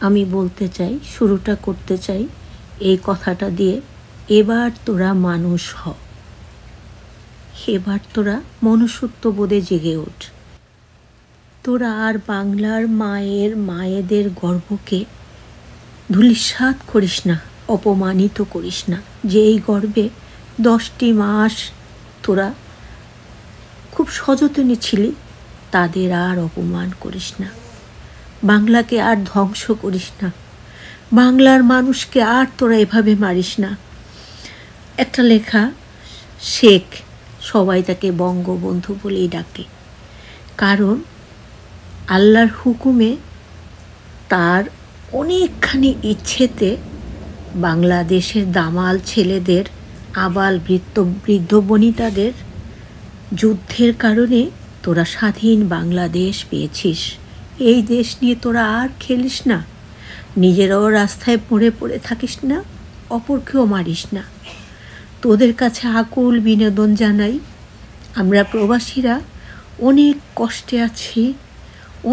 আমি বলতে চাই, শুরুটা করতে চাই এই কথাটা দিয়ে, এবার তোরা মানুষ হ, এবার তোরা মনুষ্যত্ববোধে জেগে ওঠ। তোরা আর বাংলার মায়েদের গর্বকে ধূলিসাৎ করিস না, অপমানিত করিস না। যে এই গর্বে 10টি মাস তোরা খুব সযত্নে ছিলি, তাদের আর অপমান করিস না। বাংলাকে আর ধ্বংস করিস না, বাংলার মানুষকে আর তোরা এভাবে মারিস না। একটা লেখা, শেখ, সবাই তাকে বঙ্গবন্ধু বলেই ডাকে, কারণ আল্লাহর হুকুমে তার অনেকখানি ইচ্ছেতে বাংলাদেশের দামাল ছেলেদের, আবাল বৃদ্ধ বনিতাদের যুদ্ধের কারণে তোরা স্বাধীন বাংলাদেশ পেয়েছিস। এই দেশ নিয়ে তোরা আর খেলিস না, নিজেরাও রাস্তায় পড়ে থাকিস না, অপরকেও মারিস না। তোদের কাছে আকুল বিনোদন জানাই, আমরা প্রবাসীরা অনেক কষ্টে আছি,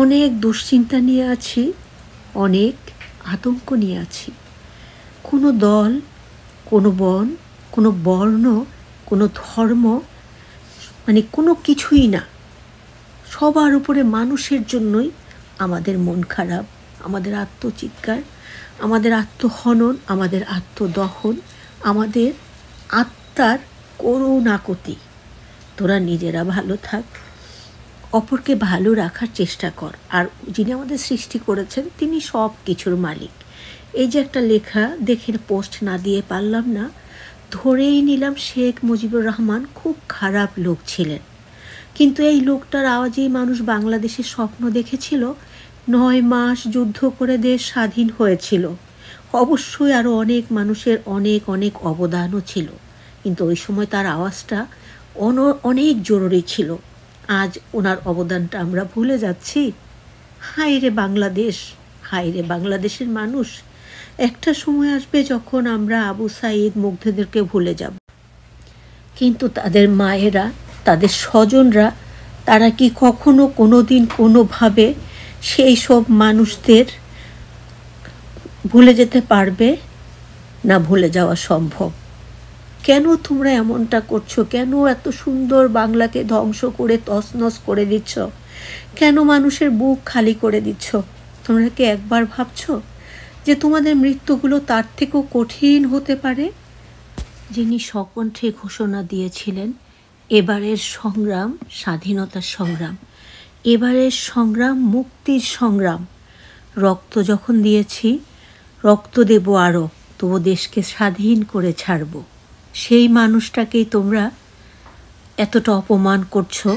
অনেক দুশ্চিন্তা নিয়ে আছি, অনেক আতঙ্ক নিয়ে আছি। কোনো দল, কোনো কোনো বর্ণ, কোনো ধর্ম, মানে কোনো কিছুই না, সবার উপরে মানুষের জন্যই আমাদের মন খারাপ, আমাদের আত্মচিৎকার, আমাদের আত্মহনন, আমাদের আত্মদহন, আমাদের আত্মার করুণাকতি। তোরা নিজেরা ভালো থাক, অপরকে ভালো রাখার চেষ্টা কর। আর যিনি আমাদের সৃষ্টি করেছেন তিনি সব কিছুর মালিক। এই যে একটা লেখা দেখে পোস্ট না দিয়ে পারলাম না, ধরেই নিলাম শেখ মুজিবুর রহমান খুব খারাপ লোক ছিলেন, কিন্তু এই লোকটার আওয়াজেই মানুষ বাংলাদেশের স্বপ্ন দেখেছিল। 9 মাস যুদ্ধ করে দেশ স্বাধীন হয়েছিল। অবশ্যই আরও অনেক মানুষের অনেক অবদানও ছিল, কিন্তু ওই সময় তার আওয়াজটা অনেক জরুরি ছিল। আজ ওনার অবদানটা আমরা ভুলে যাচ্ছি। হায় রে বাংলাদেশ, হায় রে বাংলাদেশের মানুষ। একটা সময় আসবে যখন আমরা আবু সাঈদ, মুগ্ধদেরকে ভুলে যাব, কিন্তু তাদের মায়েরা, তাদের স্বজনরা, তারা কি কখনো কোনোদিন কোনোভাবে সেই সব মানুষদের ভুলে যেতে পারবে না? ভুলে যাওয়া সম্ভব? কেন তোমরা এমনটা করছো? কেন এত সুন্দর বাংলাকে ধ্বংস করে তছনছ করে দিচ্ছ? কেন মানুষের বুক খালি করে দিচ্ছ? তোমরা কি একবার ভাবছো যে তোমাদের মৃত্যুগুলো তার থেকেও কঠিন হতে পারে? যিনি সকণ্ঠে ঘোষণা দিয়েছিলেন এবারের সংগ্রাম স্বাধীনতার সংগ্রাম, এবারের সংগ্রাম মুক্তির সংগ্রাম, রক্ত যখন দিয়েছি, রক্ত দেব আরও, তবু দেশকে স্বাধীন করে ছাড়ব, সেই মানুষটাকেই তোমরা এতটা অপমান করছো।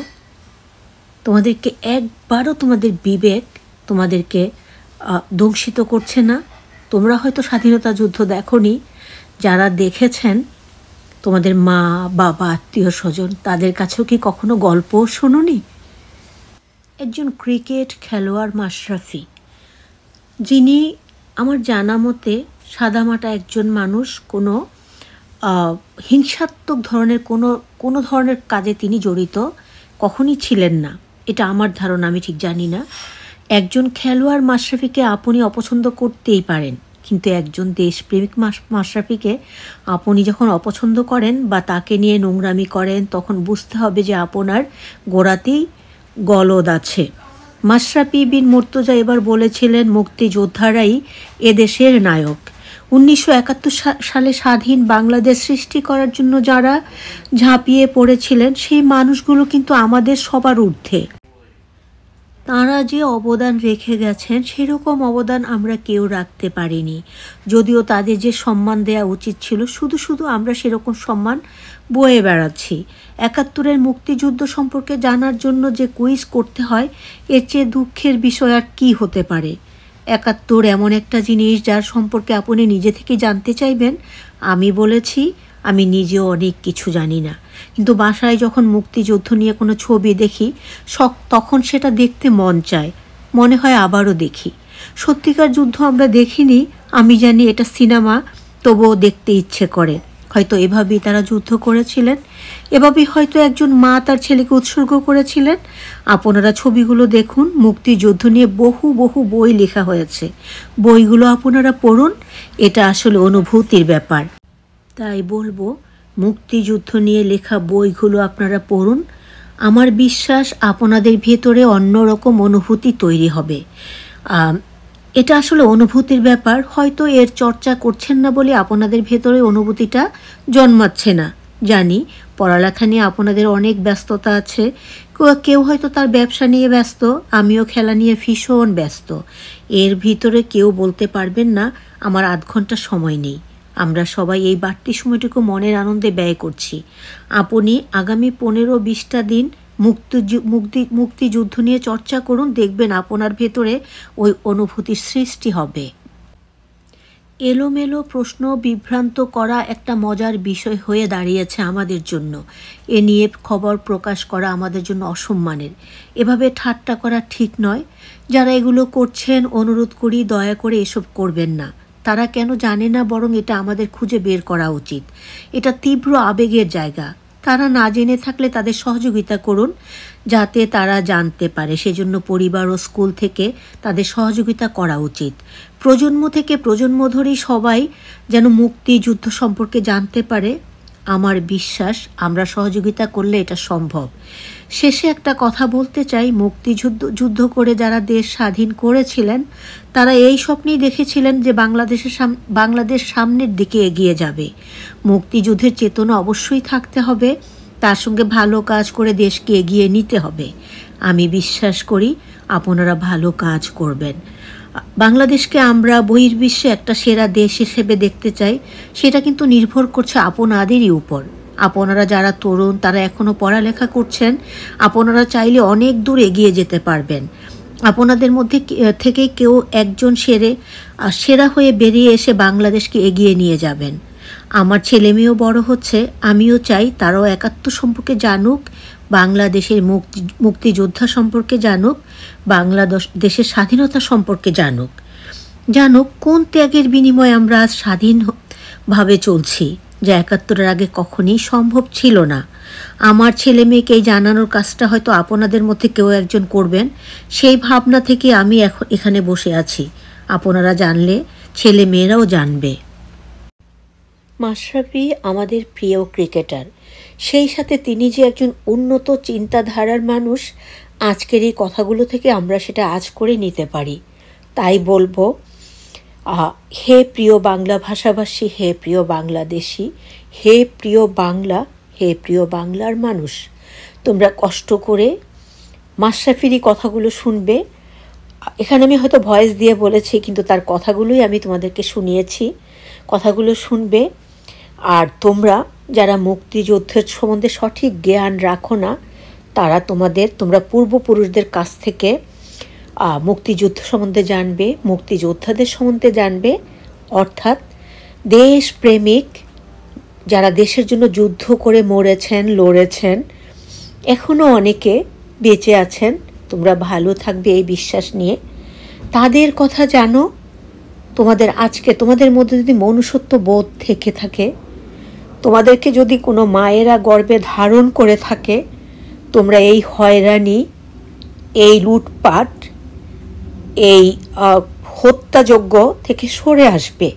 তোমাদেরকে একবারও তোমাদের বিবেক তোমাদেরকে দংশিত করছে না? তোমরা হয়তো স্বাধীনতা যুদ্ধ দেখোনি, যারা দেখেছেন তোমাদের মা বাবা আত্মীয় স্বজন, তাদের কাছেও কি কখনো গল্পও শোনোনি? একজন ক্রিকেট খেলোয়াড় মাশরাফি, যিনি আমার জানা মতে সাদামাটা একজন মানুষ, কোনো হিংসাত্মক ধরনের কোনো ধরনের কাজে তিনি জড়িত কখনই ছিলেন না, এটা আমার ধারণা, আমি ঠিক জানি না। একজন খেলোয়াড় মাশরাফিকে আপনি অপছন্দ করতেই পারেন, কিন্তু একজন দেশপ্রেমিক মাশরাফিকে আপনি যখন অপছন্দ করেন বা তাকে নিয়ে নোংরামি করেন, তখন বুঝতে হবে যে আপনার গোড়াতেই গলদ আছে। মাশরাফি বিন মুর্তজা এবার বলেছিলেন, মুক্তিযোদ্ধারাই এদেশের নায়ক। 1971 সালে স্বাধীন বাংলাদেশ সৃষ্টি করার জন্য যারা ঝাঁপিয়ে পড়েছিলেন, সেই মানুষগুলো কিন্তু আমাদের সবার ঊর্ধ্বে। তাঁরা যে অবদান রেখে গেছেন, সেরকম অবদান আমরা কেউ রাখতে পারিনি। যদিও তাদের যে সম্মান দেওয়া উচিত ছিল, শুধু আমরা সেরকম সম্মান বয়ে বেড়াচ্ছি। 71-এর মুক্তিযুদ্ধ সম্পর্কে জানার জন্য যে কুইজ করতে হয়, এর চেয়ে দুঃখের বিষয় আর কী হতে পারে? 71 এমন একটা জিনিস যার সম্পর্কে আপনি নিজে থেকে জানতে চাইবেন। আমি বলেছি, আমি নিজেও অনেক কিছু জানি না, কিন্তু বাসায় যখন মুক্তিযুদ্ধ নিয়ে কোনো ছবি দেখি, তখন সেটা দেখতে মন চায়, মনে হয় আবারও দেখি। সত্যিকার যুদ্ধ আমরা দেখিনি, আমি জানি এটা সিনেমা, তবুও দেখতে ইচ্ছে করে। হয়তো এভাবেই তারা যুদ্ধ করেছিলেন, এভাবেই হয়তো একজন মা তার ছেলেকে উৎসর্গ করেছিলেন। আপনারা ছবিগুলো দেখুন, মুক্তিযুদ্ধ নিয়ে বহু বহু বই লেখা হয়েছে, বইগুলো আপনারা পড়ুন, এটা আসলে অনুভূতির ব্যাপার। তাই বলবো, মুক্তিযুদ্ধ নিয়ে লেখা বইগুলো আপনারা পড়ুন। আমার বিশ্বাস আপনাদের ভেতরে অন্যরকম অনুভূতি তৈরি হবে। এটা আসলে অনুভূতির ব্যাপার, হয়তো এর চর্চা করছেন না বলে আপনাদের ভেতরে অনুভূতিটা জন্মাচ্ছে না। জানি পড়ালেখা নিয়ে আপনাদের অনেক ব্যস্ততা আছে, কেউ হয়তো তার ব্যবসা নিয়ে ব্যস্ত, আমিও খেলা নিয়ে ভীষণ ব্যস্ত। এর ভিতরে কেউ বলতে পারবেন না আমার আধ ঘন্টা সময় নেই। আমরা সবাই এই বাড়তি সময়টুকু মনের আনন্দে ব্যয় করছি। আপনি আগামী 15-20টা দিন মুক্তিযুদ্ধ নিয়ে চর্চা করুন, দেখবেন আপনার ভেতরে ওই অনুভূতির সৃষ্টি হবে। এলোমেলো প্রশ্ন বিভ্রান্ত করা একটা মজার বিষয় হয়ে দাঁড়িয়েছে আমাদের জন্য। এ নিয়ে খবর প্রকাশ করা আমাদের জন্য অসম্মানের। এভাবে ঠাট্টা করা ঠিক নয়। যারা এগুলো করছেন, অনুরোধ করি দয়া করে এসব করবেন না। তারা কেন জানে না, বরং এটা আমাদের খুঁজে বের করা উচিত। এটা তীব্র আবেগের জায়গা। তারা না জেনে থাকলে তাদের সহযোগিতা করুন, যাতে তারা জানতে পারে। সেজন্য পরিবার ও স্কুল থেকে তাদের সহযোগিতা করা উচিত। প্রজন্ম থেকে প্রজন্ম ধরেই সবাই যেন মুক্তিযুদ্ধ সম্পর্কে জানতে পারে। আমার বিশ্বাস আমরা সহযোগিতা করলে এটা সম্ভব। শেষে একটা কথা বলতে চাই, যুদ্ধ করে যারা দেশ স্বাধীন করেছিলেন, তারা এই স্বপ্নেই দেখেছিলেন যে বাংলাদেশ সামনের দিকে এগিয়ে যাবে। মুক্তিযুদ্ধের চেতনা অবশ্যই থাকতে হবে, তার সঙ্গে ভালো কাজ করে দেশকে এগিয়ে নিতে হবে। আমি বিশ্বাস করি আপনারা ভালো কাজ করবেন। বাংলাদেশকে আমরা বহির্বিশ্বে একটা সেরা দেশ হিসেবে দেখতে চাই, সেটা কিন্তু নির্ভর করছে আপনাদেরই উপর। আপনারা যারা তরুণ, তারা এখনও পড়ালেখা করছেন, আপনারা চাইলে অনেক দূর এগিয়ে যেতে পারবেন। আপনাদের মধ্যে থেকে কেউ একজন সেরা হয়ে বেরিয়ে এসে বাংলাদেশকে এগিয়ে নিয়ে যাবেন। আমার ছেলে মেয়েও বড় হচ্ছে, আমিও চাই তারাও একাত্তর সম্পর্কে জানুক, বাংলাদেশের মুক্তিযোদ্ধা সম্পর্কে জানুক, বাংলাদেশের স্বাধীনতা সম্পর্কে জানুক কোন ত্যাগের বিনিময়ে আমরা আজ স্বাধীনভাবে চলছি, যা 71-এর আগে কখনই সম্ভব ছিল না। আমার ছেলে মেয়েকে এই জানানোর কাজটা হয়তো আপনাদের মধ্যে কেউ একজন করবেন। সেই ভাবনা থেকে আমি এখানে বসে আছি। আপনারা জানলে ছেলে মেয়েরাও জানবে। মাশরাফি আমাদের প্রিয় ক্রিকেটার, সেই সাথে তিনি যে একজন উন্নত চিন্তাধারার মানুষ, আজকের এই কথাগুলো থেকে আমরা সেটা আজ করে নিতে পারি। তাই বলবো, হে প্রিয় বাংলা ভাষাভাষী, হে প্রিয় বাংলাদেশি, হে প্রিয় বাংলা, হে প্রিয় বাংলার মানুষ, তোমরা কষ্ট করে মাশরাফিরই কথাগুলো শুনবে। এখানে আমি হয়তো ভয়েস দিয়ে বলেছি, কিন্তু তার কথাগুলোই আমি তোমাদেরকে শুনিয়েছি। কথাগুলো শুনবে। আর তোমরা যারা মুক্তিযুদ্ধের সম্বন্ধে সঠিক জ্ঞান রাখো না, তোমরা পূর্বপুরুষদের কাছ থেকে মুক্তিযুদ্ধ সম্বন্ধে জানবে, মুক্তিযোদ্ধাদের সম্বন্ধে জানবে। অর্থাৎ দেশপ্রেমিক যারা দেশের জন্য যুদ্ধ করে মরেছেন, লড়েছেন, এখনও অনেকে বেঁচে আছেন। তোমরা ভালো থাকবে এই বিশ্বাস নিয়ে। তাদের কথা জানো। তোমাদের মধ্যে যদি মনুষ্যত্ব বোধ থেকে থাকে, তোমাদেরকে যদি কোনো মায়েরা গর্ভে ধারণ করে থাকে, তোমরা এই হয়রানি, এই লুটপাট, এই হত্যাযজ্ঞ থেকে সরে আসবে।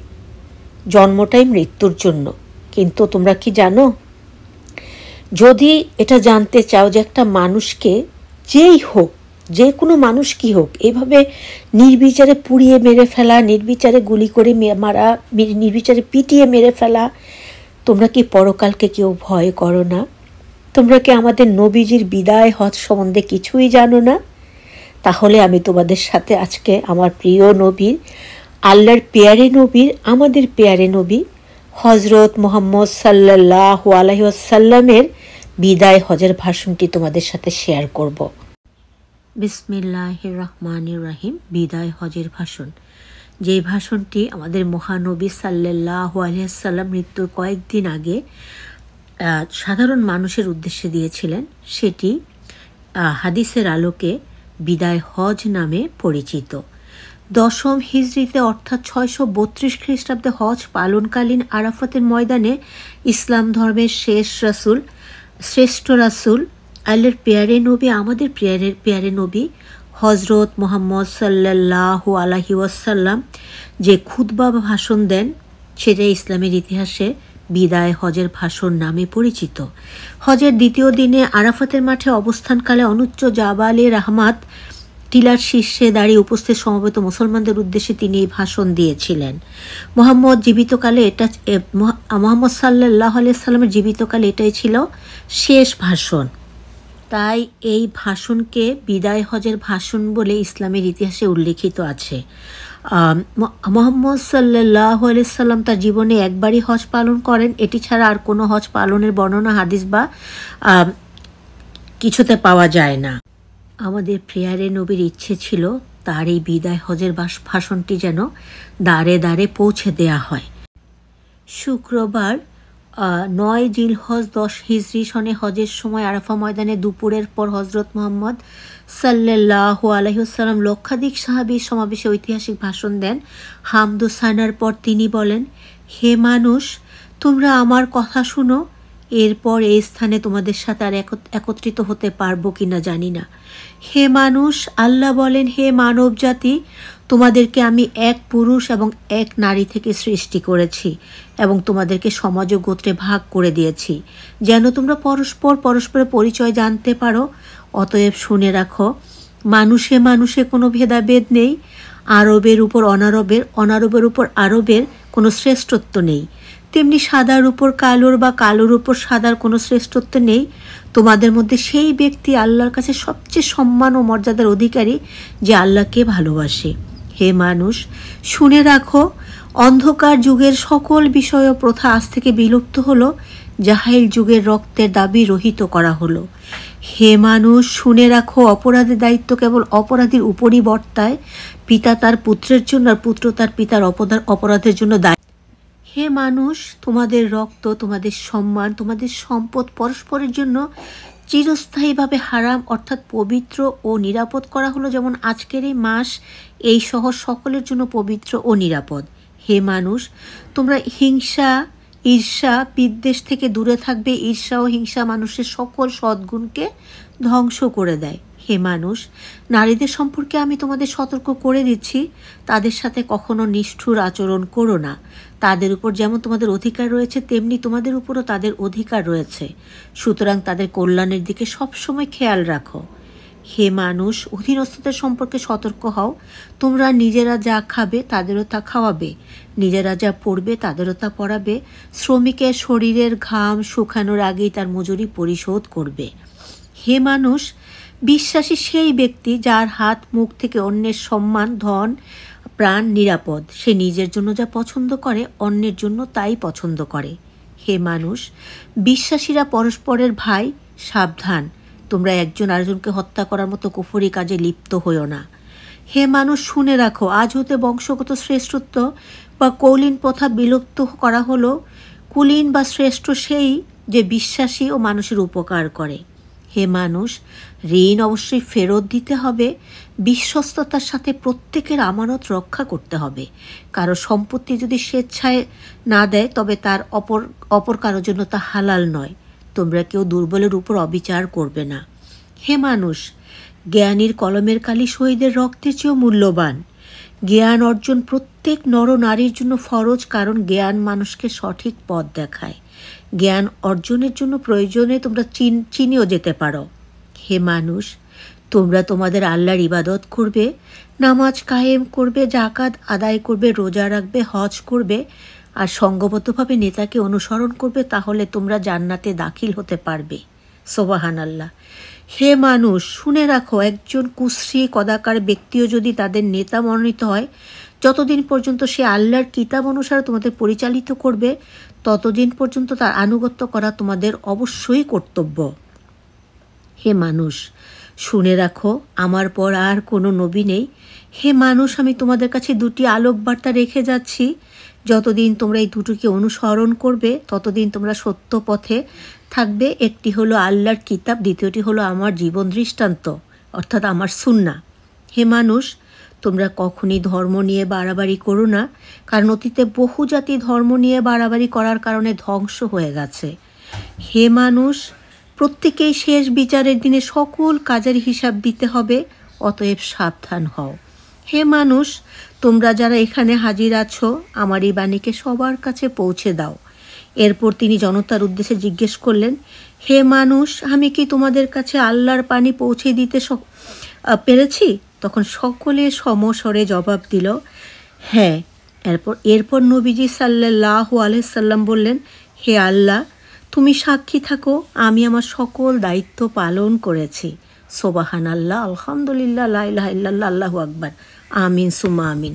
জন্মটাই মৃত্যুর জন্য। কিন্তু তোমরা কি জানো, যদি এটা জানতে চাও যে একটা মানুষকে, যেই হোক, যে কোনো মানুষ কি হোক, এভাবে নির্বিচারে পুড়িয়ে মেরে ফেলা, নির্বিচারে গুলি করে মারা, নির্বিচারে পিটিয়ে মেরে ফেলা, তোমরা কি পরকালকে কেউ ভয় করো না? তোমরা কি আমাদের নবীজির বিদায় হজ সম্বন্ধে কিছুই জানো না? তাহলে আমি তোমাদের সাথে আজকে আমার প্রিয় নবীর, আল্লাহর পেয়ারে নবীর, আমাদের পেয়ারে নবী হজরত মুহাম্মদ সাল্লাল্লাহু আলাইহি ওয়াসাল্লামের বিদায় হজের ভাষণটি তোমাদের সাথে শেয়ার করব। বিসমিল্লাহির রহমানির রহিম। বিদায় হজের ভাষণ, যে ভাষণটি আমাদের মহানবী সাল্লাল্লাহু আলাইহি ওয়াসাল্লাম মৃত্যুর কয়েকদিন আগে সাধারণ মানুষের উদ্দেশ্যে দিয়েছিলেন, সেটি হাদিসের আলোকে বিদায় হজ নামে পরিচিত। দশম হিজরিতে অর্থাৎ 632 খ্রিস্টাব্দে হজ পালনকালীন আরাফাতের ময়দানে ইসলাম ধর্মের শ্রেষ্ঠ রাসূল আল্লাহর পেয়ারে নবী, আমাদের পেয়ারে নবী হজরত মুহাম্মদ সাল্লাল্লাহু আলাইহি ওয়াসাল্লাম যে খুতবা বা ভাষণ দেন, সেটা ইসলামের ইতিহাসে বিদায় হজের ভাষণ নামে পরিচিত। হজের দ্বিতীয় দিনে আরাফাতের মাঠে অবস্থানকালে অনুচ্চ জাবালে রাহমাত টিলার শীর্ষে দাঁড়িয়ে উপস্থিত সমবেত মুসলমানদের উদ্দেশ্যে তিনি এই ভাষণ দিয়েছিলেন। মোহাম্মদ সাল্লাল্লাহু আলাইহি সাল্লামের জীবিতকালে এটাই ছিল শেষ ভাষণ। তাই এই ভাষণকে বিদায় হজের ভাষণ বলে ইসলামের ইতিহাসে উল্লেখিত আছে। মুহাম্মদ সাল্লাল্লাহু আলাইহি সাল্লাম তার জীবনে একবারই হজ পালন করেন। এটি ছাড়া আর কোনো হজ পালনের বর্ণনা হাদিস বা কিছুতে পাওয়া যায় না। আমাদের প্রিয়ারে নবীর ইচ্ছে ছিল তার এই বিদায় হজের ভাষণটি যেন দ্বারে দ্বারে পৌঁছে দেয়া হয়। শুক্রবার 9 জিলহজ 10 হিজরি সনে হজের সময় আরাফা ময়দানে দুপুরের পর হজরত মুহাম্মদ সাল্লাল্লাহু আলাইহি ওয়াসাল্লাম লক্ষাধিক সাহাবীর সমাবেশে ঐতিহাসিক ভাষণ দেন। হামদ ও সানার পর তিনি বলেন, হে মানুষ, তোমরা আমার কথা শুনো। এরপর এই স্থানে তোমাদের সাথে আর একত্রিত হতে পারবো কিনা জানি না। হে মানুষ, আল্লাহ বলেন, হে মানব জাতি, তোমাদেরকে আমি এক পুরুষ এবং এক নারী থেকে সৃষ্টি করেছি এবং তোমাদেরকে সমাজ ও গোত্রে ভাগ করে দিয়েছি যেন তোমরা পরস্পরের পরিচয় জানতে পারো। অতএব শুনে রাখো, মানুষে মানুষে কোনো ভেদাভেদ নেই। আরবের উপর অনারবের উপর আরবের কোনো শ্রেষ্ঠত্ব নেই। তেমনি সাদার উপর কালোর বা কালোর উপর সাদার কোনো শ্রেষ্ঠত্ব নেই। তোমাদের মধ্যে সেই ব্যক্তি আল্লাহর কাছে সবচেয়ে সম্মান ও মর্যাদার অধিকারী যে আল্লাহকে ভালোবাসে। হে মানুষ, শুনে রাখো, অন্ধকার যুগের সকল বিষয় ও প্রথা আজ থেকে বিলুপ্ত হলো, জাহিল যুগের রক্তের দাবি রহিত করা হলো। হে মানুষ, শুনে রাখো, অপরাধের দায়িত্ব কেবল অপরাধীর উপরই বর্তায়। পিতা তার পুত্রের জন্য আর পুত্র তার পিতার অপরাধের জন্য দায়ী। হে মানুষ, তোমাদের রক্ত, তোমাদের সম্মান, তোমাদের সম্পদ পরস্পরের জন্য চিরস্থায়ীভাবে হারাম অর্থাৎ পবিত্র ও নিরাপদ করা হলো, যেমন আজকের এই মাস এই শহর সকলের জন্য পবিত্র ও নিরাপদ। হে মানুষ, তোমরা হিংসা, ঈর্ষা, বিদ্বেষ থেকে দূরে থাকবে। ঈর্ষা ও হিংসা মানুষের সকল সদ্গুণকে ধ্বংস করে দেয়। হে মানুষ, নারীদের সম্পর্কে আমি তোমাদের সতর্ক করে দিচ্ছি, তাদের সাথে কখনো নিষ্ঠুর আচরণ করো না। তাদের উপর যেমন তোমাদের অধিকার রয়েছে তেমনি তোমাদের উপরও তাদের অধিকার রয়েছে, সুতরাং তাদের কল্যাণের দিকে সবসময় খেয়াল রাখো। হে মানুষ, অধীনস্থদের সম্পর্কে সতর্ক হও। তোমরা নিজেরা যা খাবে তাদেরও তা খাওয়াবে, নিজেরা যা পড়বে তাদেরও তা পড়াবে। শ্রমিকের শরীরের ঘাম শুকানোর আগেই তার মজুরি পরিশোধ করবে। হে মানুষ, বিশ্বাসী সেই ব্যক্তি যার হাত মুখ থেকে অন্যের সম্মান, ধন, প্রাণ নিরাপদ। সে নিজের জন্য যা পছন্দ করে অন্যের জন্য তাই পছন্দ করে। হে মানুষ, বিশ্বাসীরা পরস্পরের ভাই, সাবধান, তোমরা একজন আরেকজনকে হত্যা করার মতো কুফরি কাজে লিপ্ত হইও না। হে মানুষ, শুনে রাখো, আজ হতে বংশগত শ্রেষ্ঠত্ব বা কৌলীন প্রথা বিলুপ্ত করা হলো। কুলীন বা শ্রেষ্ঠ সেই যে বিশ্বাসী ও মানুষের উপকার করে। হে মানুষ, ঋণ অবশ্যই ফেরত দিতে হবে। বিশ্বস্ততার সাথে প্রত্যেকের আমানত রক্ষা করতে হবে। কারো সম্পত্তি যদি স্বেচ্ছায় না দেয় তবে তার অপর কারোর জন্য তা হালাল নয়। তোমরা কেউ দুর্বলের উপর অবিচার করবে না। হে মানুষ, জ্ঞানীর কলমের কালি শহীদের রক্তের চেয়েও মূল্যবান। জ্ঞান অর্জন প্রত্যেক নর নারীর জন্য ফরজ, কারণ জ্ঞান মানুষকে সঠিক পথ দেখায়। জ্ঞান অর্জনের জন্য প্রয়োজনে তোমরা চিনিও যেতে পারো। হে মানুষ, তোমরা তোমাদের আল্লাহর ইবাদত করবে, নামাজ কায়েম করবে, জাকাত আদায় করবে, রোজা রাখবে, হজ করবে আর সঙ্গবদ্ধভাবে নেতাকে অনুসরণ করবে, তাহলে তোমরা জান্নাতে দাখিল হতে পারবে। সুবহানাল্লাহ। হে মানুষ, শুনে রাখো, একজন কুশ্রী কদাকার ব্যক্তিও যদি তাদের নেতা মনোনীত হয়, যতদিন পর্যন্ত সে আল্লাহর কিতাব অনুসারে তোমাদের পরিচালিত করবে ততদিন পর্যন্ত তার আনুগত্য করা তোমাদের অবশ্যই কর্তব্য। হে মানুষ, শুনে রাখো, আমার পর আর কোনো নবী নেই। হে মানুষ, আমি তোমাদের কাছে দুটি আলোক বার্তা রেখে যাচ্ছি। যতদিন তোমরা এই দুটোকে অনুসরণ করবে ততদিন তোমরা সত্য পথে থাকবে। একটি হলো আল্লাহর কিতাব, দ্বিতীয়টি হলো আমার জীবন দৃষ্টান্ত অর্থাৎ আমার সুন্নাহ। হে মানুষ, তোমরা কখনই ধর্ম নিয়ে বাড়াবাড়ি করো না, কারণ অতীতে বহু জাতি ধর্ম নিয়ে বাড়াবাড়ি করার কারণে ধ্বংস হয়ে গেছে। হে মানুষ, প্রত্যেকেই শেষ বিচারের দিনে সকল কাজের হিসাব দিতে হবে, অতএব সাবধান হও। হে মানুষ, তোমরা যারা এখানে হাজির আছো, আমার এই বাণীকে সবার কাছে পৌঁছে দাও। এরপর তিনি জনতার উদ্দেশ্যে জিজ্ঞেস করলেন, হে মানুষ, আমি কি তোমাদের কাছে আল্লাহর বাণী পৌঁছে দিতে পেরেছি? তখন সকলে সমস্বরে জবাব দিল, হ্যাঁ। এরপর নবীজি সাল্লাল্লাহু আলাইহি সাল্লাম বললেন, হে আল্লাহ, তুমি সাক্ষী থাকো, আমি আমার সকল দায়িত্ব পালন করেছি। সুবহানাল্লাহ, আলহামদুলিল্লাহ, লা ইলাহা ইল্লাল্লাহ, আল্লাহু আকবার, আমিন সুম্মা আমিন।